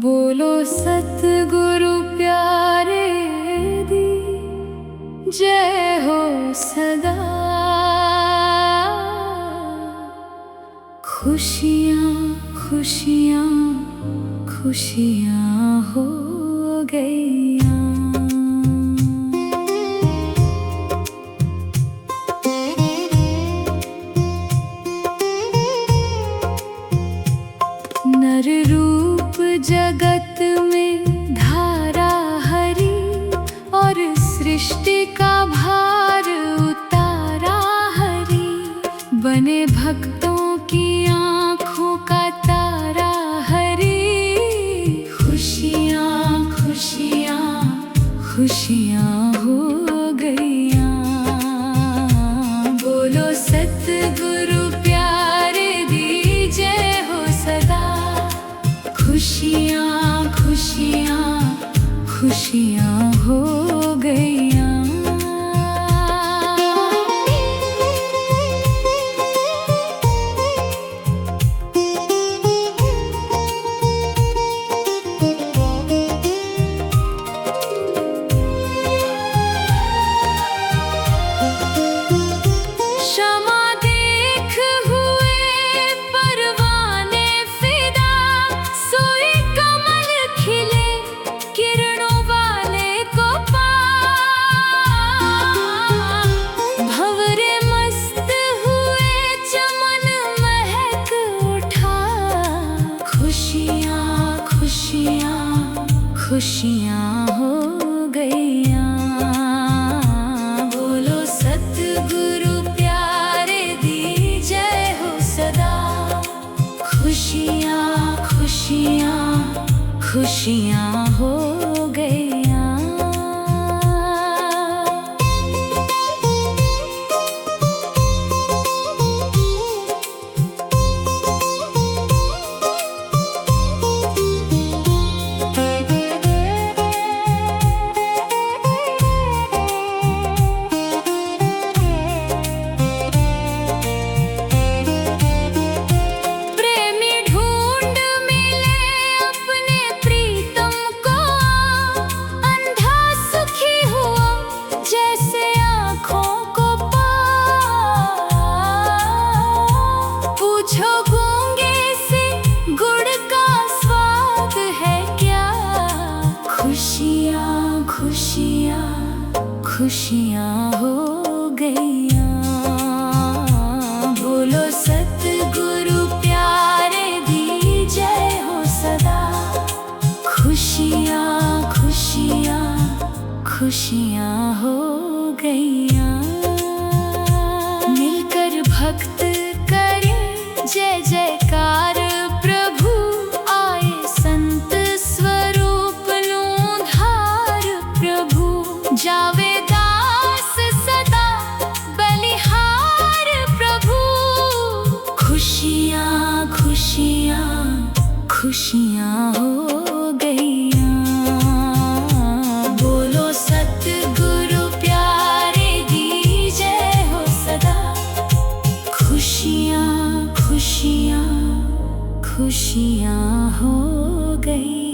बोलो सतगुरु प्यारे दी जय हो सदा। खुशियाँ खुशियाँ खुशियाँ हो गईयाँ। नर रूप जगत में धारा हरी और सृष्टि का भार उतारा हरी। बने भक्तों की आँखों का तारा हरी। खुशियाँ खुशियाँ खुशियाँ हो गईयाँ। बोलो सतगुरु प्यारे दी जय हो सदा। खुशियाँ खुशियाँ खुशियाँ हो गईयाँ। खुशियाँ हो गईयाँ। बोलो सतगुरु प्यारे दी जय हो सदा। खुशियाँ खुशियाँ खुशियाँ हो गईयाँ। खुशियाँ खुशियाँ खुशियाँ हो गईयाँ। बोलो सतगुरु प्यारे दी जय हो सदा। खुशियाँ खुशियाँ खुशियाँ हो गईयाँ। मिलकर भक्त करें जय जयकार प्रभु आए संत स्वरूप लो धार प्रभु। जावे दास सदा बलिहार प्रभु। खुशियाँ खुशियाँ खुशियाँ हो गईयाँ। बोलो सतगुरु प्यारे दी जय हो सदा। खुशियाँ खुशियाँ खुशियाँ हो गई।